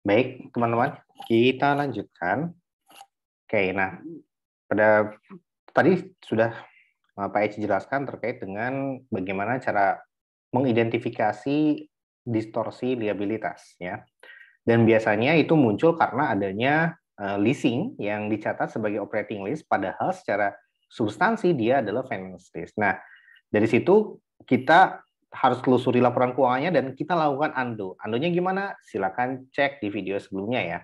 Baik, teman-teman, kita lanjutkan. Oke, nah pada tadi sudah Pak Eci jelaskan terkait dengan bagaimana cara mengidentifikasi distorsi liabilitas ya. Dan biasanya itu muncul karena adanya leasing yang dicatat sebagai operating lease padahal secara substansi dia adalah finance lease. Nah, dari situ kita harus telusuri laporan keuangannya dan kita lakukan undo. Undo-nya gimana? Silakan cek di video sebelumnya ya.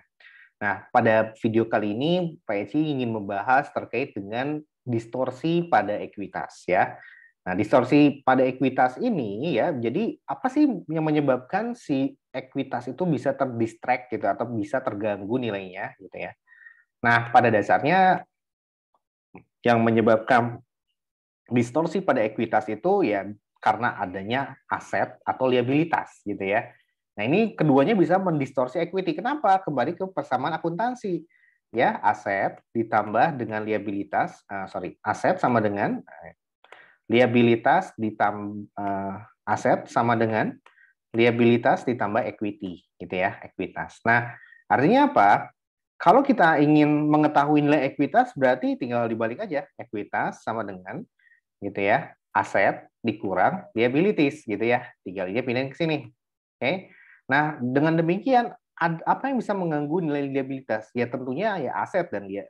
Nah, pada video kali ini Pak Eci ingin membahas terkait dengan distorsi pada ekuitas ya. Nah, distorsi pada ekuitas ini ya, jadi apa sih yang menyebabkan si ekuitas itu bisa terdistract gitu atau bisa terganggu nilainya gitu ya. Nah, pada dasarnya yang menyebabkan distorsi pada ekuitas itu ya karena adanya aset atau liabilitas gitu ya. Nah, ini keduanya bisa mendistorsi equity. Kenapa? Kembali ke persamaan akuntansi. Ya, aset ditambah dengan liabilitas, aset sama dengan liabilitas ditambah aset sama dengan liabilitas ditambah equity gitu ya, ekuitas. Nah, artinya apa? Kalau kita ingin mengetahui nilai ekuitas berarti tinggal dibalik aja. Ekuitas sama dengan gitu ya, aset dikurang liabilities gitu ya. Tinggal aja pindahin ke sini. Oke. Nah, dengan demikian apa yang bisa mengganggu nilai liabilitas? Ya tentunya ya aset dan dia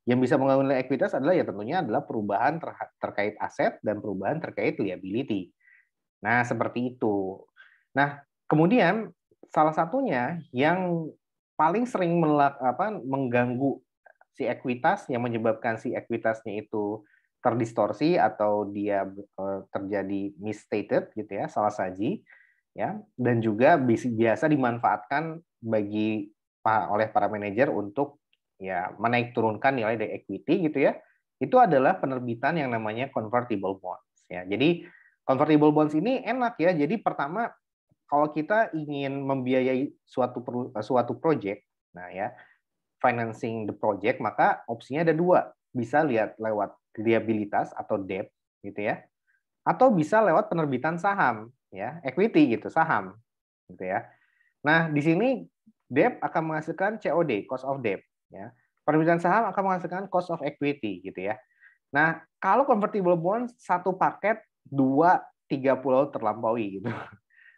yang bisa mengganggu nilai ekuitas adalah ya tentunya adalah perubahan terkait aset dan perubahan terkait liability. Nah, seperti itu. Nah, kemudian salah satunya yang paling sering mengganggu si ekuitas yang menyebabkan si ekuitasnya itu terdistorsi atau dia terjadi misstated gitu ya, salah saji ya, dan juga biasa dimanfaatkan oleh para manajer untuk ya menaik turunkan nilai dari equity gitu ya. Itu adalah penerbitan yang namanya convertible bonds ya. Jadi convertible bonds ini enak ya. Jadi pertama kalau kita ingin membiayai suatu project, nah ya financing the project, maka opsinya ada dua. Bisa lihat lewat liabilitas atau debt gitu ya, atau bisa lewat penerbitan saham ya, equity gitu, saham gitu ya. Nah, di sini debt akan menghasilkan COD, cost of debt ya. Penerbitan saham akan menghasilkan cost of equity gitu ya. Nah, kalau convertible bonds satu paket 2-3 pulau terlampaui gitu.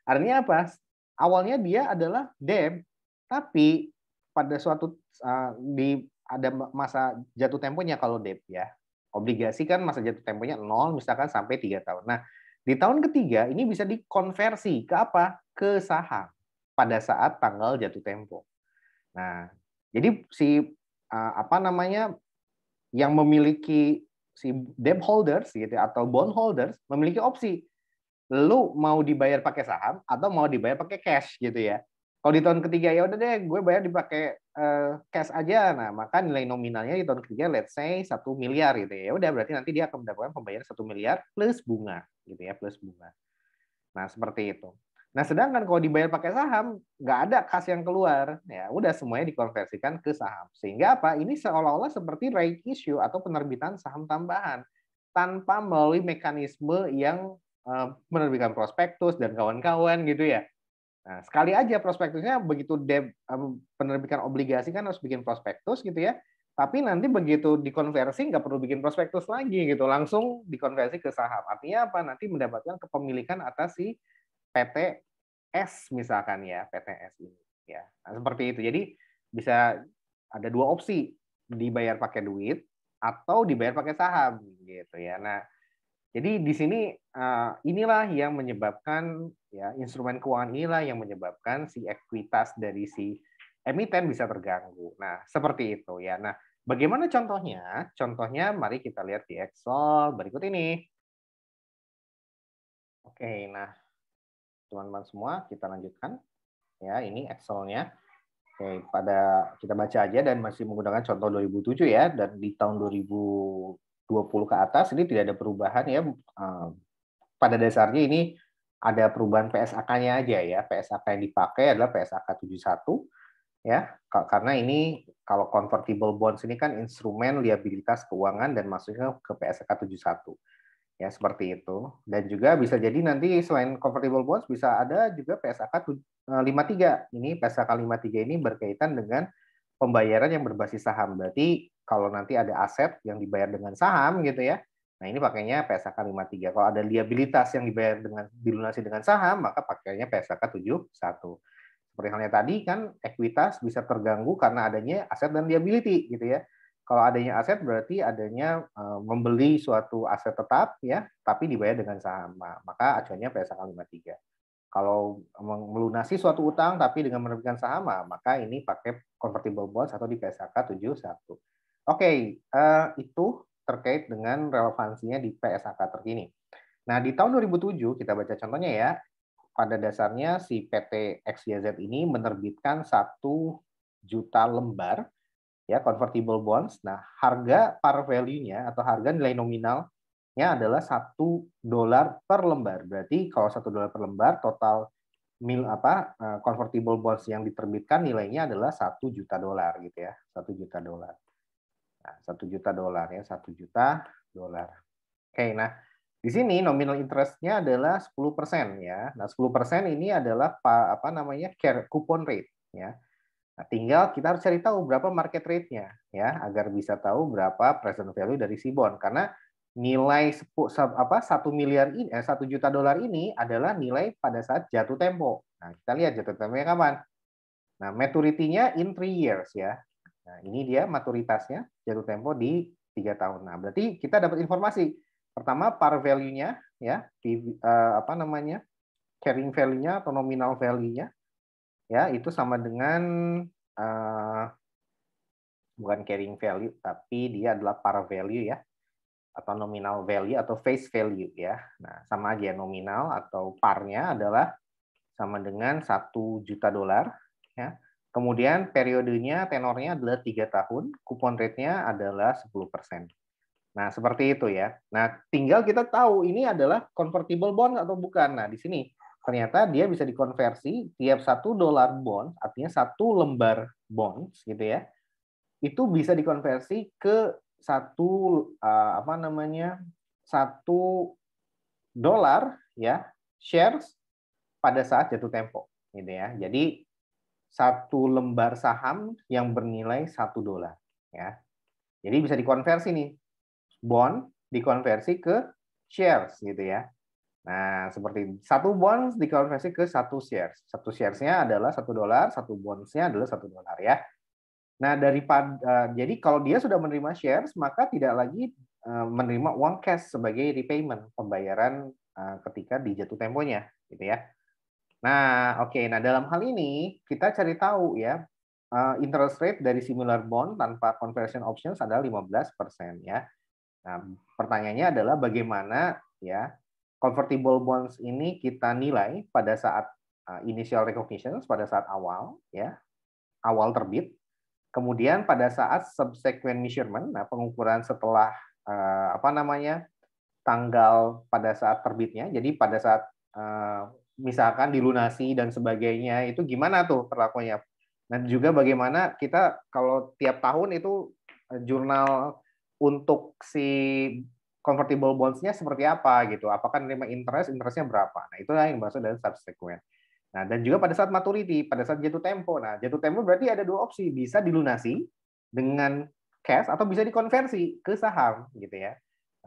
Artinya apa? Awalnya dia adalah debt, tapi pada suatu ada masa jatuh temponya kalau debt ya. Obligasi kan masa jatuh temponya 0 misalkan sampai 3 tahun. Nah, di tahun ketiga ini bisa dikonversi ke apa? Ke saham pada saat tanggal jatuh tempo. Nah, jadi si apa namanya yang memiliki si debt holders gitu atau bond holders memiliki opsi lu mau dibayar pakai saham atau mau dibayar pakai cash gitu ya. Kalau di tahun ketiga ya udah deh gue bayar dipakai cash aja. Nah, maka nilai nominalnya di tahun ketiga let's say 1 miliar gitu ya. Ya udah berarti nanti dia akan mendapatkan pembayaran 1 miliar plus bunga gitu ya, plus bunga. Nah, seperti itu. Nah, sedangkan kalau dibayar pakai saham, nggak ada kas yang keluar. Ya, udah semuanya dikonversikan ke saham. Sehingga apa? Ini seolah-olah seperti right issue atau penerbitan saham tambahan tanpa melalui mekanisme yang menerbitkan prospektus dan kawan-kawan gitu ya. Nah, sekali aja prospektusnya begitu penerbitan obligasi kan harus bikin prospektus gitu ya. Tapi nanti begitu dikonversi nggak perlu bikin prospektus lagi gitu, langsung dikonversi ke saham. Artinya apa? Nanti mendapatkan kepemilikan atas si PTS misalkan ya, PTS ini ya. Nah, seperti itu. Jadi bisa ada dua opsi, dibayar pakai duit atau dibayar pakai saham gitu ya. Nah, jadi di sini inilah yang menyebabkan ya instrumen keuangan inilah yang menyebabkan si ekuitas dari si emiten bisa terganggu. Nah, seperti itu ya. Nah, bagaimana contohnya? Contohnya mari kita lihat di Excel berikut ini. Oke, nah teman-teman semua kita lanjutkan ya, ini Excel-nya. Oke, kita baca aja dan masih menggunakan contoh 2007 ya, dan di tahun 2020 ke atas ini tidak ada perubahan ya. Pada dasarnya ini ada perubahan PSAK-nya aja ya. PSAK yang dipakai adalah PSAK 71 ya. Karena ini kalau convertible bonds ini kan instrumen liabilitas keuangan dan masuknya ke PSAK 71. Ya, seperti itu. Dan juga bisa jadi nanti selain convertible bonds bisa ada juga PSAK 53. Ini PSAK 53 ini berkaitan dengan pembayaran yang berbasis saham. Berarti kalau nanti ada aset yang dibayar dengan saham gitu ya. Nah, ini pakainya PSAK 53. Kalau ada liabilitas yang dibayar dengan dilunasi dengan saham, maka pakainya PSAK 71. Seperti halnya tadi kan ekuitas bisa terganggu karena adanya aset dan liability gitu ya. Kalau adanya aset berarti adanya membeli suatu aset tetap ya, tapi dibayar dengan saham. Nah, maka acuannya PSAK 53. Kalau melunasi suatu utang tapi dengan menerbitkan saham, maka ini pakai convertible bonds atau di PSAK 71. Oke, itu terkait dengan relevansinya di PSAK terkini. Nah, di tahun 2007 kita baca contohnya ya. Pada dasarnya si PT XYZ ini menerbitkan 1 juta lembar ya convertible bonds. Nah, harga par value-nya atau harga nilai nominalnya adalah $1 per lembar. Berarti kalau $1 per lembar total convertible bonds yang diterbitkan nilainya adalah $1 juta gitu ya, $1 juta. Nah, $1 juta ya, $1 juta. Oke, nah di sini nominal interest-nya adalah 10% ya. Nah, 10% ini adalah coupon rate ya. Nah, tinggal kita harus cari tahu berapa market rate-nya ya agar bisa tahu berapa present value dari si bond karena nilai 1 miliar ini 1 juta dolar ini adalah nilai pada saat jatuh tempo. Nah, kita lihat jatuh temponya kapan. Nah, maturity-nya in 3 years ya. Nah, ini dia maturitasnya jatuh tempo di 3 tahun. Nah, berarti kita dapat informasi. Pertama par value-nya ya, carrying value-nya atau nominal value-nya ya itu sama dengan bukan carrying value tapi dia adalah par value ya atau nominal value atau face value ya. Nah, sama aja nominal atau parnya adalah sama dengan $1 juta ya. Kemudian periodenya tenornya adalah 3 tahun, kupon rate-nya adalah 10%. Nah, seperti itu ya. Nah, tinggal kita tahu ini adalah convertible bond atau bukan. Nah, di sini ternyata dia bisa dikonversi tiap $1 bond, artinya 1 lembar bonds gitu ya. Itu bisa dikonversi ke $1 ya, shares pada saat jatuh tempo gitu ya. Jadi 1 lembar saham yang bernilai $1 ya. Jadi bisa dikonversi nih bond dikonversi ke shares gitu ya. Nah, seperti 1 bond dikonversi ke 1 shares. 1 shares-nya adalah $1, 1 bonds-nya adalah $1 ya. Nah, jadi kalau dia sudah menerima shares, maka tidak lagi menerima uang cash sebagai repayment, pembayaran ketika di jatuh temponya gitu ya. Nah, oke. Nah, dalam hal ini kita cari tahu ya, interest rate dari similar bond tanpa conversion options adalah 15% ya. Nah, pertanyaannya adalah bagaimana ya convertible bonds ini kita nilai pada saat initial recognition, pada saat awal ya, awal terbit. Kemudian pada saat subsequent measurement, nah pengukuran setelah tanggal pada saat terbitnya. Jadi pada saat misalkan dilunasi dan sebagainya itu gimana tuh perlakuannya. Dan juga bagaimana kita kalau tiap tahun itu jurnal untuk si convertible bonds-nya seperti apa gitu. Apakah menerima interest-nya berapa. Nah, itu yang dimaksud dari subsequent. Nah, dan juga pada saat maturity, pada saat jatuh tempo. Nah, jatuh tempo berarti ada 2 opsi, bisa dilunasi dengan cash atau bisa dikonversi ke saham gitu ya.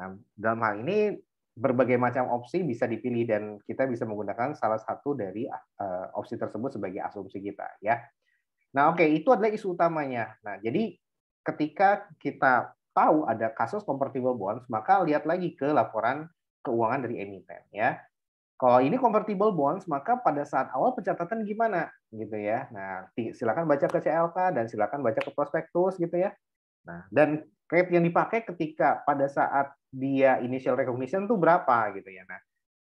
Nah, dalam hal ini berbagai macam opsi bisa dipilih dan kita bisa menggunakan salah satu dari opsi tersebut sebagai asumsi kita ya. Nah, oke, itu adalah isu utamanya. Nah, jadi ketika kita tahu ada kasus convertible bonds, maka lihat lagi ke laporan keuangan dari emiten ya. Kalau ini convertible bonds, maka pada saat awal pencatatan gimana gitu ya. Nah, silakan baca ke CLK dan silakan baca ke prospektus gitu ya. Nah, dan rate yang dipakai ketika pada saat dia initial recognition itu berapa gitu ya. Nah,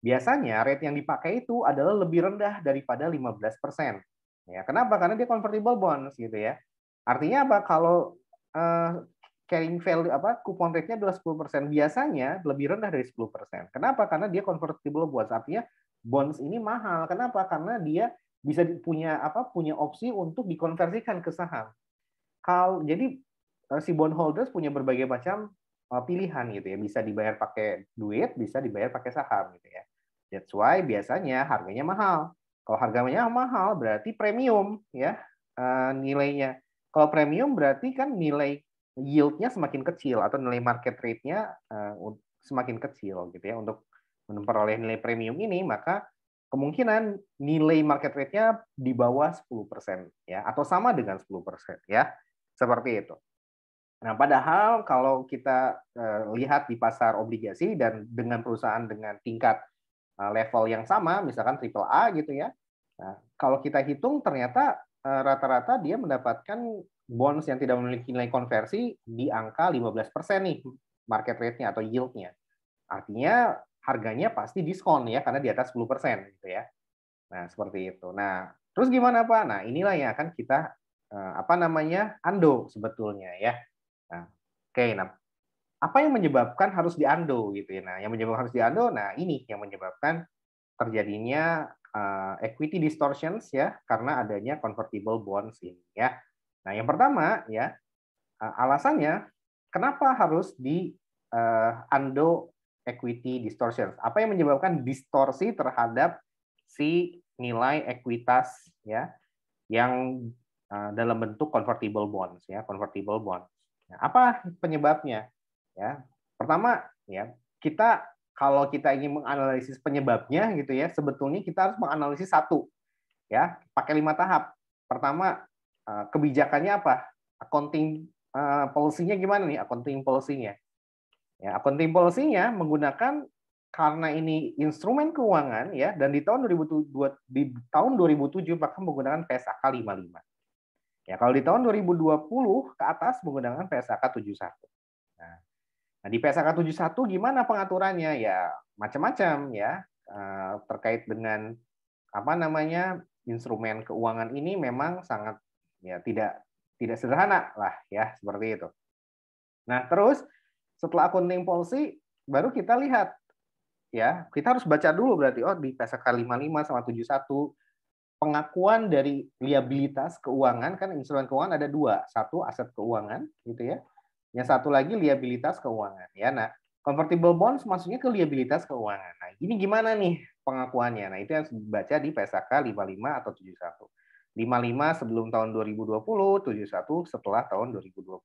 biasanya rate yang dipakai itu adalah lebih rendah daripada 15%. Ya, kenapa? Karena dia convertible bonds gitu ya. Artinya apa? Kalau carrying value coupon rate-nya adalah 10%, biasanya lebih rendah dari 10%. Kenapa? Karena dia convertible bonds. Artinya bonds ini mahal. Kenapa? Karena dia bisa punya opsi untuk dikonversikan ke saham. Jadi si bondholders punya berbagai macam pilihan gitu ya, bisa dibayar pakai duit, bisa dibayar pakai saham gitu ya. That's why biasanya harganya mahal. Kalau harganya mahal berarti premium ya nilainya. Kalau premium berarti kan nilai yield-nya semakin kecil atau nilai market rate-nya semakin kecil gitu ya. Untuk memperoleh nilai premium ini maka kemungkinan nilai market rate-nya di bawah 10% ya atau sama dengan 10% ya. Seperti itu. Nah, padahal kalau kita lihat di pasar obligasi dan dengan perusahaan dengan tingkat level yang sama, misalkan triple A gitu ya. Nah, kalau kita hitung ternyata rata-rata dia mendapatkan bonds yang tidak memiliki nilai konversi di angka 15% nih market rate-nya atau yield-nya. Artinya harganya pasti diskon ya karena di atas 10% gitu ya. Nah, seperti itu. Nah, terus gimana Pak? Nah, inilah yang akan kita undo sebetulnya ya. Nah, oke, nah apa yang menyebabkan harus diundo gitu ya? Nah, yang menyebabkan harus diundo, nah ini yang menyebabkan terjadinya equity distortions ya karena adanya convertible bonds ini ya. Nah, yang pertama ya alasannya kenapa harus di undo equity distortions? Apa yang menyebabkan distorsi terhadap si nilai ekuitas ya yang dalam bentuk convertible bonds ya, convertible bonds. Nah, apa penyebabnya? Ya, pertama ya kita kalau kita ingin menganalisis penyebabnya gitu ya, sebetulnya kita harus menganalisis satu ya, pakai 5 tahap. Pertama kebijakannya apa? Accounting policy-nya gimana nih? Accounting policy-nya. Ya, accounting policy-nya menggunakan karena ini instrumen keuangan ya dan di tahun 2007 bahkan menggunakan PSAK 55. Ya, kalau di tahun 2020 ke atas menggunakan PSAK 71. Nah, di PSAK 71 gimana pengaturannya? Ya, macam-macam ya. Terkait dengan instrumen keuangan ini memang sangat ya tidak sederhana lah ya, seperti itu. Nah, terus setelah accounting policy baru kita lihat ya, kita harus baca dulu berarti di PSAK 55 sama 71 pengakuan dari liabilitas keuangan, kan instrumen keuangan ada dua, satu aset keuangan gitu ya, yang satu lagi liabilitas keuangan ya. Nah, convertible bonds maksudnya ke liabilitas keuangan. Nah, ini gimana nih pengakuannya? Nah, itu yang dibaca di PSAK 55 atau 71. 55 sebelum tahun 2020, 71 setelah tahun 2020.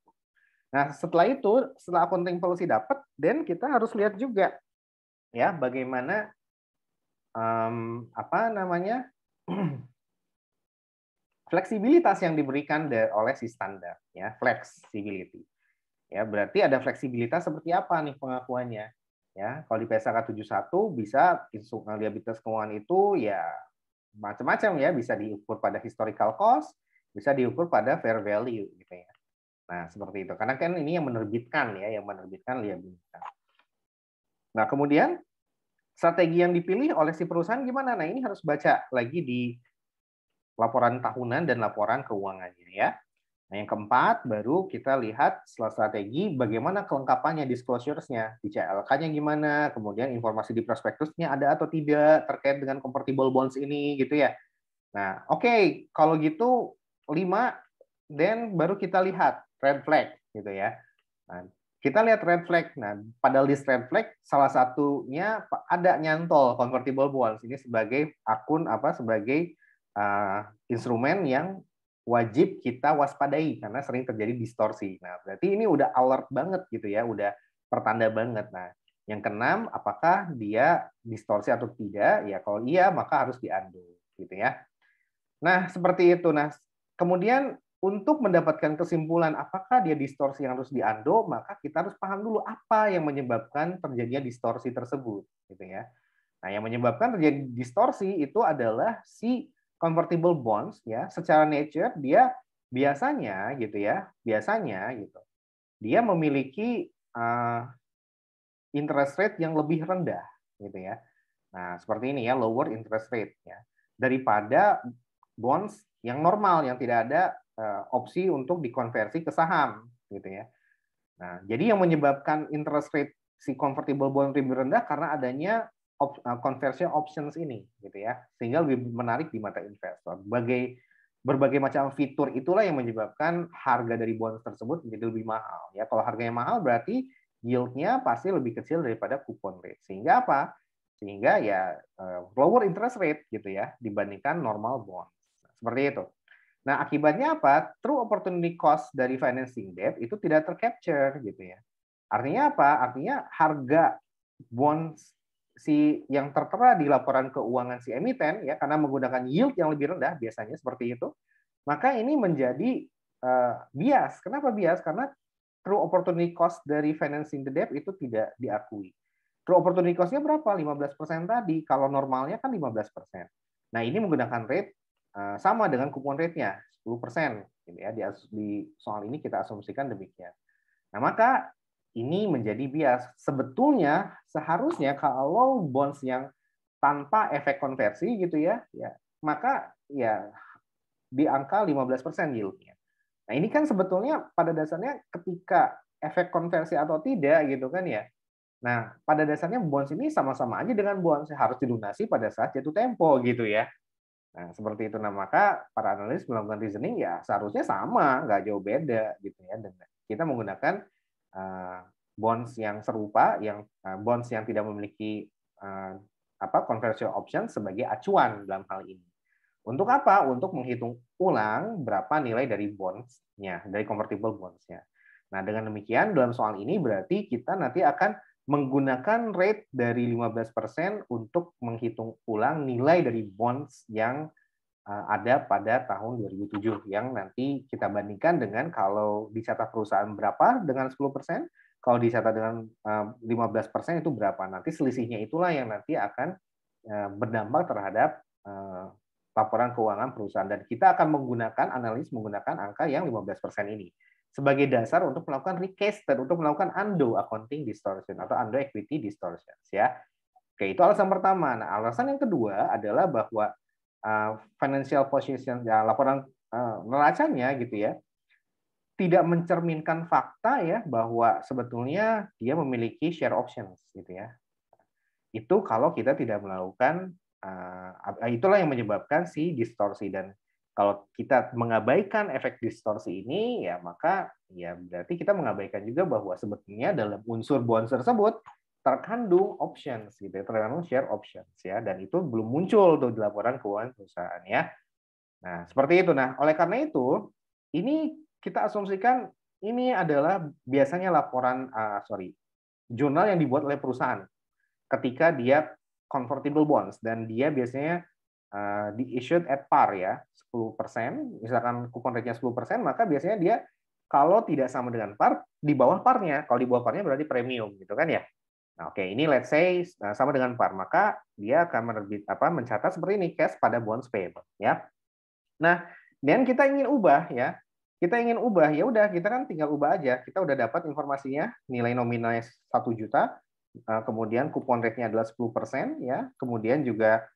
Nah, setelah itu, setelah accounting policy dapat, dan kita harus lihat juga ya bagaimana fleksibilitas yang diberikan oleh si standar ya, flexibility. Ya, berarti ada fleksibilitas seperti apa nih pengakuannya? Ya, kalau di PSAK 71 bisa liabilitas keuangan itu ya macam-macam ya, bisa diukur pada historical cost, bisa diukur pada fair value gitu ya. Nah, seperti itu. Karena kan ini yang menerbitkan liabilitas. Nah, kemudian strategi yang dipilih oleh si perusahaan gimana? Nah, ini harus baca lagi di laporan tahunan dan laporan keuangannya ya. Nah, yang keempat, baru kita lihat setelah strategi bagaimana kelengkapannya disclosures-nya, di CLK-nya gimana, kemudian informasi di prospektusnya ada atau tidak terkait dengan convertible bonds ini gitu ya. Nah, oke, kalau gitu 5, dan baru kita lihat red flag gitu ya. Nah, kita lihat red flag. Nah, pada list red flag salah satunya ada nyantol convertible bonds ini sebagai sebagai instrumen yang wajib kita waspadai karena sering terjadi distorsi. Nah, berarti ini udah alert banget gitu ya, udah pertanda banget. Nah, yang keenam, apakah dia distorsi atau tidak? Ya, kalau iya maka harus diundo gitu ya. Nah, seperti itu. Nah, kemudian untuk mendapatkan kesimpulan apakah dia distorsi yang harus diundo, maka kita harus paham dulu apa yang menyebabkan terjadinya distorsi tersebut gitu ya. Nah, yang menyebabkan terjadi distorsi itu adalah si convertible bonds ya, secara nature dia biasanya gitu. Dia memiliki interest rate yang lebih rendah gitu ya. Nah, seperti ini ya, lower interest rate ya. Daripada bonds yang normal yang tidak ada opsi untuk dikonversi ke saham gitu ya. Nah, jadi yang menyebabkan interest rate si convertible bond lebih rendah karena adanya conversion options ini gitu ya, sehingga lebih menarik di mata investor. Berbagai macam fitur itulah yang menyebabkan harga dari bonds tersebut menjadi lebih mahal ya. Kalau harganya mahal berarti yield-nya pasti lebih kecil daripada coupon rate. Sehingga apa? Sehingga ya lower interest rate gitu ya dibandingkan normal bond. Seperti itu. Nah, akibatnya apa? True opportunity cost dari financing debt itu tidak tercapture gitu ya. Artinya apa? Artinya harga bonds si yang tertera di laporan keuangan si emiten ya karena menggunakan yield yang lebih rendah biasanya seperti itu, maka ini menjadi bias. Kenapa bias? Karena true opportunity cost dari financing the debt itu tidak diakui. True opportunity cost-nya berapa? 15% tadi. Kalau normalnya kan 15%. Nah, ini menggunakan rate sama dengan coupon rate-nya, 10%. Gitu ya. Di soal ini kita asumsikan demikian. Nah, maka ini menjadi bias. Sebetulnya seharusnya kalau bonds yang tanpa efek konversi gitu ya, maka ya di angka 15% yield-nya. Nah, ini kan sebetulnya pada dasarnya ketika efek konversi atau tidak gitu kan ya. Nah, pada dasarnya bonds ini sama-sama aja dengan bonds harus dilunasi pada saat jatuh tempo gitu ya. Nah, seperti itu. Nah, maka para analis melakukan reasoning ya seharusnya sama, nggak jauh beda gitu ya. Dan kita menggunakan bonds yang serupa, bonds yang tidak memiliki conversion option sebagai acuan dalam hal ini. Untuk apa? Untuk menghitung ulang berapa nilai dari bonds-nya, dari convertible bonds-nya. Nah, dengan demikian dalam soal ini berarti kita nanti akan menggunakan rate dari 15% untuk menghitung ulang nilai dari bonds yang ada pada tahun 2007 yang nanti kita bandingkan dengan kalau dicatat perusahaan berapa dengan 10%, kalau dicatat dengan 15% itu berapa. Nanti selisihnya itulah yang nanti akan berdampak terhadap laporan keuangan perusahaan dan kita akan menggunakan angka yang 15% ini sebagai dasar untuk melakukan recast dan untuk melakukan undo accounting distortion atau undo equity distortion ya. Oke, itu alasan pertama. Nah, alasan yang kedua adalah bahwa financial position ya laporan neracanya gitu ya tidak mencerminkan fakta ya bahwa sebetulnya dia memiliki share options gitu ya. Itu kalau kita tidak melakukan itulah yang menyebabkan si distorsi dan kalau kita mengabaikan efek distorsi ini ya maka ya berarti kita mengabaikan juga bahwa sebetulnya dalam unsur bonds tersebut terkandung options gitu ya, terkandung share options ya dan itu belum muncul tuh di laporan keuangan perusahaan ya. Nah, seperti itu. Nah, oleh karena itu ini kita asumsikan ini adalah biasanya laporan jurnal yang dibuat oleh perusahaan ketika dia convertible bonds dan dia biasanya di-issued at par ya, 10%, misalkan kupon rate-nya 10%, maka biasanya dia kalau tidak sama dengan par, di bawah parnya. Kalau di bawah parnya berarti premium gitu kan ya. Nah, oke, ini let's say sama dengan par, maka dia akan mencatat seperti ini cash pada bonds payable ya. Nah, dan kita ingin ubah ya. Kita ingin ubah, ya udah kita kan tinggal ubah aja. Kita udah dapat informasinya, nilai nominalnya 1 juta, kemudian kupon rate-nya adalah 10% ya. Kemudian juga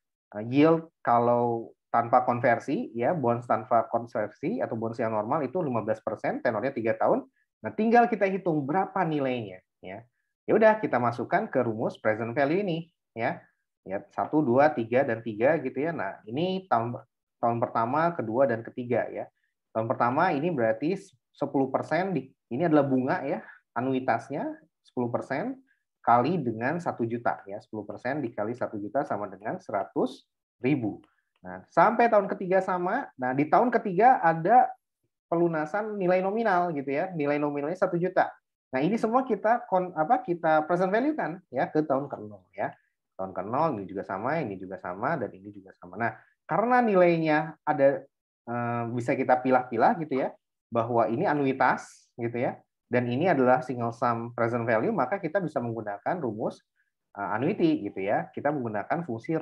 yield kalau tanpa konversi ya, bonds tanpa konversi atau bonds yang normal itu 15%, tenornya 3 tahun. Nah, tinggal kita hitung berapa nilainya ya. Ya udah kita masukkan ke rumus present value ini ya. Ya, 1, 2, 3 dan 3 gitu ya. Nah, ini tahun pertama, kedua dan ketiga ya. Tahun pertama ini berarti 10% ini adalah bunga ya, anuitasnya 10% kali dengan 1 juta ya, 10% dikali 1 juta sama dengan 100.000. Nah, sampai tahun ketiga sama. Nah, di tahun ketiga ada pelunasan nilai nominal gitu ya, nilai nominalnya 1 juta. Nah, ini semua kita present value kan ya ke tahun ke-0 ya. Tahun ke-0 ini juga sama dan ini juga sama. Nah, karena nilainya ada bisa kita pilah-pilah gitu ya, bahwa ini anuitas gitu ya, dan ini adalah single sum present value, maka kita bisa menggunakan rumus annuity gitu ya. Kita menggunakan fungsi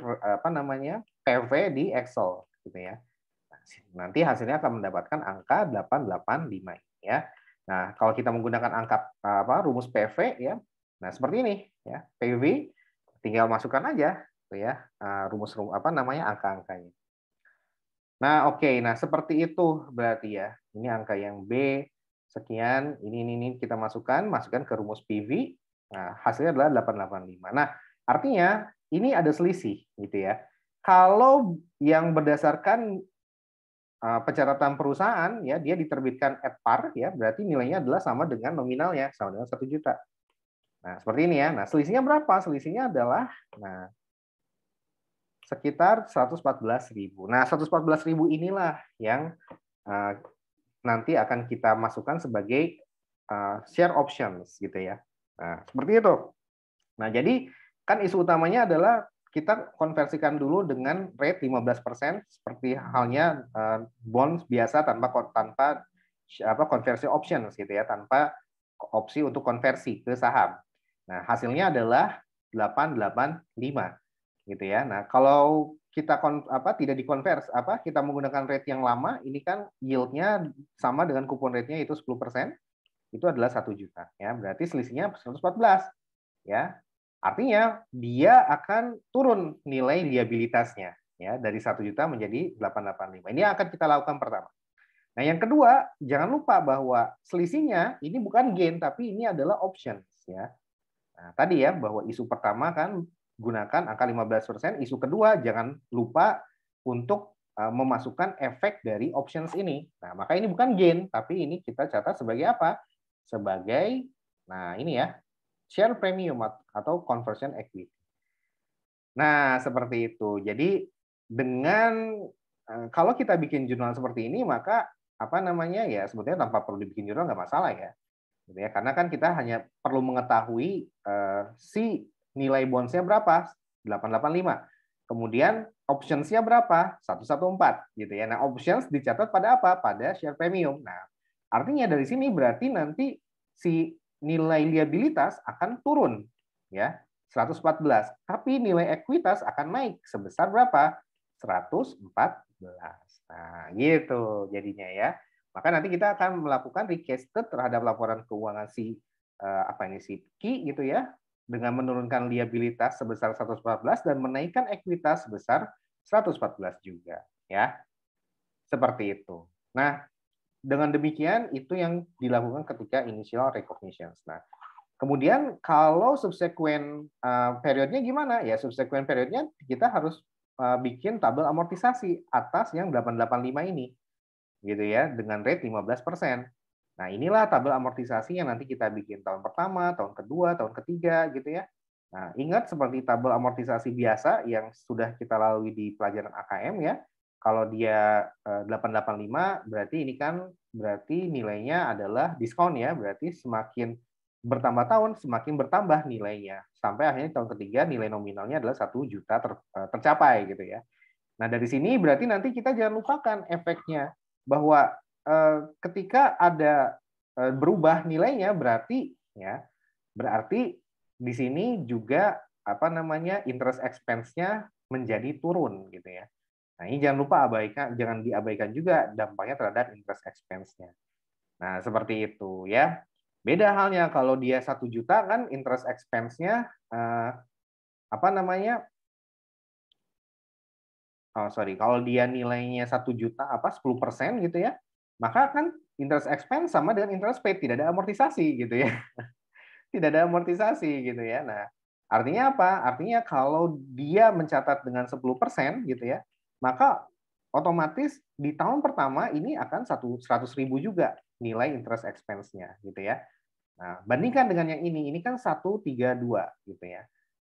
PV di Excel gitu ya. Nanti hasilnya akan mendapatkan angka 885 ya. Nah, kalau kita menggunakan angka rumus PV ya. Nah, seperti ini ya. PV tinggal masukkan aja gitu ya. Rumus angka-angkanya. Nah, oke. Nah, seperti itu berarti ya. Ini angka yang B sekian, ini kita masukkan ke rumus PV. Nah, hasilnya adalah 885. Nah, artinya ini ada selisih gitu ya. Kalau yang berdasarkan pencatatan perusahaan ya, dia diterbitkan at par ya, berarti nilainya adalah sama dengan nominalnya, sama dengan 1 juta. Nah, seperti ini ya. Nah, selisihnya berapa? Selisihnya adalah sekitar 114.000. Nah, 114.000 inilah yang nanti akan kita masukkan sebagai share options gitu ya. Nah, seperti itu. Nah, jadi kan isu utamanya adalah kita konversikan dulu dengan rate 15% seperti halnya bonds biasa tanpa konversi options gitu ya, tanpa opsi untuk konversi ke saham. Nah, hasilnya adalah 885 gitu ya. Nah, kalau kita tidak dikonvers kita menggunakan rate yang lama, ini kan yield-nya sama dengan kupon rate-nya itu 10%, itu adalah 1 juta ya. Berarti selisihnya 114 ya. Artinya dia akan turun nilai liabilitasnya ya dari 1 juta menjadi 885. Ini akan kita lakukan pertama. Nah, yang kedua, jangan lupa bahwa selisihnya ini bukan gain tapi ini adalah options ya. Nah, tadi ya bahwa isu pertama kan gunakan angka 15%, isu kedua jangan lupa untuk memasukkan efek dari options ini. Nah, maka ini bukan gain, tapi ini kita catat sebagai apa? Sebagai, nah ini ya, share premium atau conversion equity. Nah, seperti itu. Jadi dengan kalau kita bikin jurnal seperti ini, maka apa namanya ya sebetulnya tanpa perlu dibikin jurnal nggak masalah ya. Gitu ya. Karena kan kita hanya perlu mengetahui si nilai bonds-nya berapa, 885. Kemudian options-nya berapa, 114 gitu ya. Nah, options dicatat pada apa? Pada share premium. Nah, artinya dari sini berarti nanti si nilai liabilitas akan turun ya, 114. Tapi nilai ekuitas akan naik sebesar berapa? 114. Nah, gitu jadinya ya. Maka nanti kita akan melakukan recasted terhadap laporan keuangan si Ki gitu ya, dengan menurunkan liabilitas sebesar 114 dan menaikkan ekuitas sebesar 114 juga ya. Seperti itu. Nah, dengan demikian itu yang dilakukan ketika initial recognition. Nah, kemudian kalau subsequent periodnya gimana? Ya, subsequent periodnya kita harus bikin tabel amortisasi atas yang 885 ini gitu ya, dengan rate 15%. Nah, inilah tabel amortisasi yang nanti kita bikin tahun pertama, tahun kedua, tahun ketiga gitu ya. Nah, ingat seperti tabel amortisasi biasa yang sudah kita lalui di pelajaran AKM ya. Kalau dia 885 berarti ini kan berarti nilainya adalah diskon ya, berarti semakin bertambah tahun semakin bertambah nilainya. Sampai akhirnya tahun ketiga nilai nominalnya adalah 1 juta tercapai gitu ya. Nah, dari sini berarti nanti kita jangan lupakan efeknya bahwa ketika ada berubah nilainya berarti di sini juga apa namanya interest expense-nya menjadi turun gitu ya. Nah, ini jangan diabaikan juga dampaknya terhadap interest expense-nya. Nah, seperti itu ya. Beda halnya kalau dia 1 juta kan interest expense-nya apa namanya? Kalau dia nilainya 1 juta 10% gitu ya, maka kan interest expense sama dengan interest paid, tidak ada amortisasi gitu ya. Tidak ada amortisasi gitu ya. Nah, artinya apa? Artinya kalau dia mencatat dengan 10% gitu ya, maka otomatis di tahun pertama ini akan 100.000 juga nilai interest expense-nya gitu ya. Nah, bandingkan dengan yang ini kan 132 gitu ya.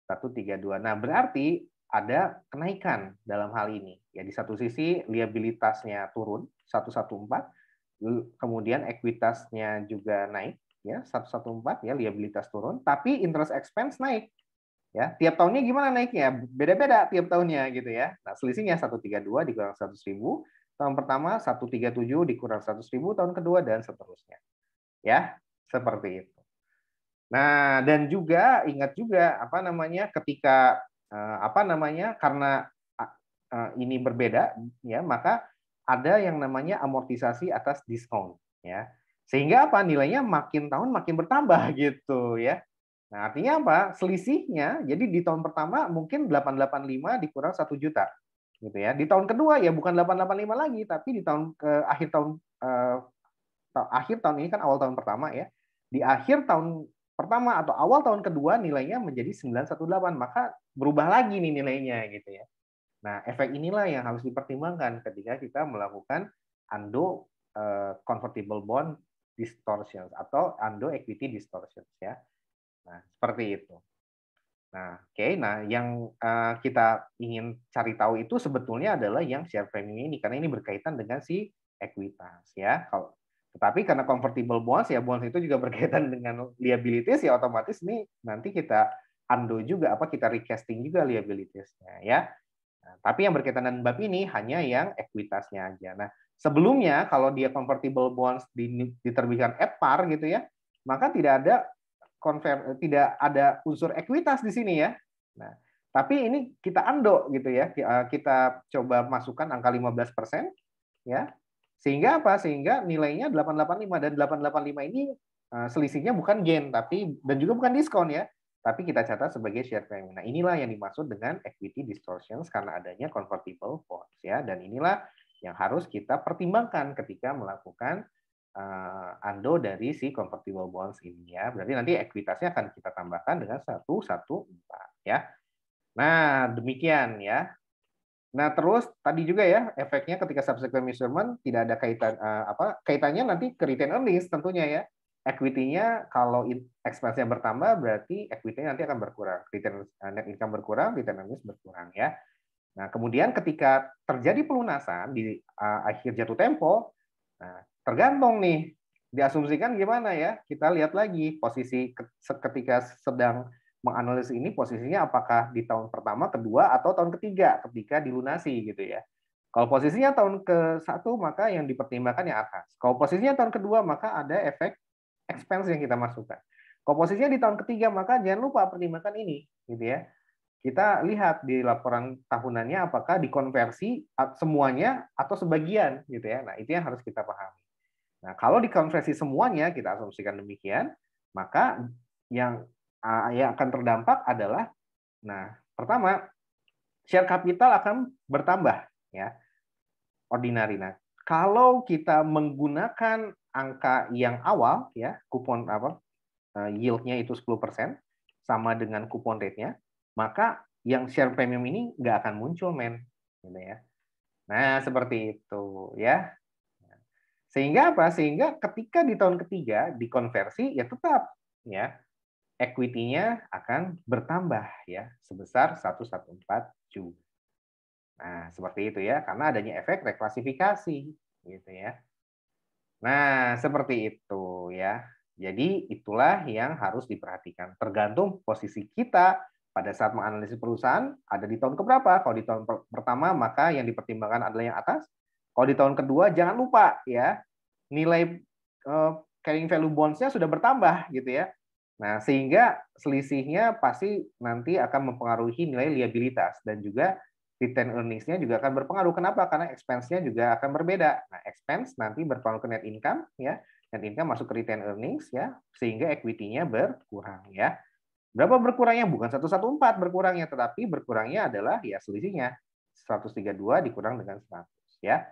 132. Nah, berarti ada kenaikan dalam hal ini. Ya, di satu sisi liabilitasnya turun 114, kemudian ekuitasnya juga naik ya 114 ya, liabilitas turun, tapi interest expense naik. Ya, tiap tahunnya gimana naiknya? Beda-beda tiap tahunnya gitu ya. Nah, selisihnya 132 dikurang 100.000, tahun pertama 137 dikurang 100.000, tahun kedua dan seterusnya. Ya, seperti itu. Nah, dan juga ingat juga ketika karena ini berbeda ya, maka ada yang namanya amortisasi atas diskon ya. Sehingga nilainya makin tahun makin bertambah gitu ya. Nah, artinya apa? Selisihnya jadi di tahun pertama mungkin 885 dikurang 1 juta gitu ya. Di tahun kedua ya bukan 885 lagi, tapi di akhir tahun ini kan awal tahun pertama ya. Di akhir tahun pertama atau awal tahun kedua nilainya menjadi 918, maka berubah lagi nih nilainya gitu ya. Nah, efek inilah yang harus dipertimbangkan ketika kita melakukan undo convertible bond distortions atau undo equity distortions ya. Nah, seperti itu. Nah, oke. Nah, yang kita ingin cari tahu itu sebetulnya adalah yang share premium ini, karena ini berkaitan dengan si ekuitas ya. Tetapi karena convertible bonds ya, bonds itu juga berkaitan dengan liabilities ya, otomatis nih nanti kita undo juga, kita recasting juga liabilitiesnya ya. Nah, tapi yang berkaitan dengan bab ini hanya yang ekuitasnya aja. Nah, sebelumnya kalau dia convertible bonds diterbitkan at par gitu ya, maka tidak ada unsur ekuitas di sini ya. Nah, tapi ini kita undo gitu ya. Kita coba masukkan angka 15% ya. Sehingga apa? Sehingga nilainya 885, dan 885 ini selisihnya bukan gain dan juga bukan diskon ya. Tapi kita catat sebagai share premium. Nah, inilah yang dimaksud dengan equity distortions karena adanya convertible bonds ya, dan inilah yang harus kita pertimbangkan ketika melakukan undo dari si convertible bonds ini ya. Berarti nanti ekuitasnya akan kita tambahkan dengan 114 ya. Nah, demikian ya. Nah, terus tadi juga ya efeknya ketika subsequent measurement tidak ada kaitannya nanti ke retain earnings tentunya ya. Equity-nya kalau expense-nya bertambah berarti equity-nya nanti akan berkurang. Net income berkurang, retain earnings berkurang ya. Nah, kemudian ketika terjadi pelunasan di akhir jatuh tempo, nah, tergantung nih diasumsikan gimana ya. Kita lihat lagi posisi ketika sedang menganalisis ini, posisinya apakah di tahun pertama, kedua, atau tahun ketiga ketika dilunasi gitu ya. Kalau posisinya tahun ke-1 maka yang dipertimbangkan yang atas. Kalau posisinya tahun kedua maka ada efek expense yang kita masukkan. Kalau posisinya di tahun ketiga maka jangan lupa pertimbangkan ini gitu ya. Kita lihat di laporan tahunannya apakah dikonversi semuanya atau sebagian gitu ya. Nah, itu yang harus kita pahami. Nah, kalau dikonversi semuanya, kita asumsikan demikian, maka yang akan terdampak adalah, nah, pertama, share capital akan bertambah ya, ordinary. Nah, kalau kita menggunakan angka yang awal ya, kupon yield-nya itu 10% sama dengan kupon rate-nya, maka yang share premium ini nggak akan muncul, gitu ya. Nah, seperti itu ya. Sehingga apa? Sehingga ketika di tahun ketiga dikonversi ya tetap ya equity-nya akan bertambah ya sebesar 114 juga. Nah, seperti itu ya, karena adanya efek reklasifikasi gitu ya. Nah, seperti itu ya. Jadi itulah yang harus diperhatikan. Tergantung posisi kita pada saat menganalisis perusahaan ada di tahun keberapa. Kalau di tahun pertama maka yang dipertimbangkan adalah yang atas. Kalau di tahun kedua jangan lupa ya nilai carrying value bonds-nya sudah bertambah gitu ya. Nah, sehingga selisihnya pasti nanti akan mempengaruhi nilai liabilitas dan juga retain earnings-nya juga akan berpengaruh. Kenapa? Karena expense-nya juga akan berbeda. Nah, expense nanti berpengaruh ke net income ya. Net income masuk ke retain earnings ya, sehingga equity-nya berkurang ya. Berapa berkurangnya? Bukan 114 berkurangnya, tetapi berkurangnya adalah ya selisihnya 132 dikurang dengan 100 ya.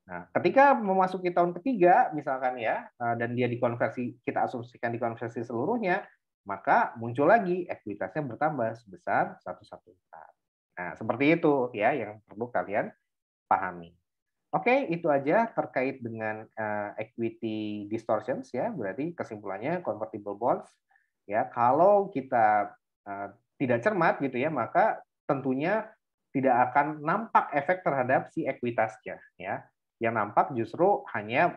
Nah, ketika memasuki tahun ketiga misalkan ya, dan dia dikonversi, kita asumsikan dikonversi seluruhnya, maka muncul lagi ekuitasnya bertambah sebesar 114. Nah, seperti itu ya yang perlu kalian pahami. Oke, itu aja terkait dengan equity distortions ya. Berarti kesimpulannya convertible bonds ya, kalau kita tidak cermat gitu ya, maka tentunya tidak akan nampak efek terhadap si ekuitasnya ya. Yang nampak justru hanya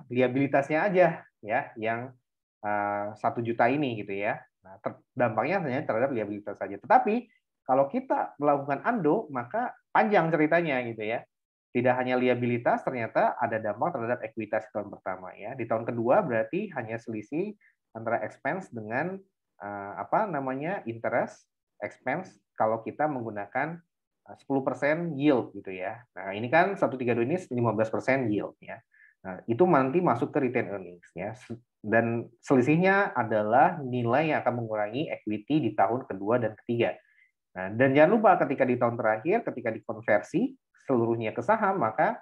liabilitasnya aja ya yang 1 juta ini gitu ya. Nah, dampaknya hanya terhadap liabilitas saja. Tetapi kalau kita melakukan undo maka panjang ceritanya gitu ya. Tidak hanya liabilitas, ternyata ada dampak terhadap ekuitas di tahun pertama ya. Di tahun kedua berarti hanya selisih antara expense dengan interest expense kalau kita menggunakan 10% yield gitu ya. Nah, ini kan 132 ini 15% yield ya. Nah, itu nanti masuk ke retain earnings ya. Dan selisihnya adalah nilai yang akan mengurangi equity di tahun kedua dan ketiga. Nah, dan jangan lupa ketika di tahun terakhir, ketika dikonversi seluruhnya ke saham, maka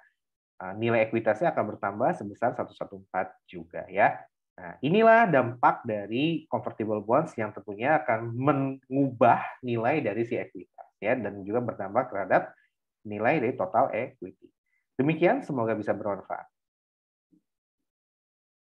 nilai ekuitasnya akan bertambah sebesar 114 juga ya. Nah, inilah dampak dari convertible bonds yang tentunya akan mengubah nilai dari si ekuitas ya, dan juga berdampak terhadap nilai dari total equity. Demikian, semoga bisa bermanfaat.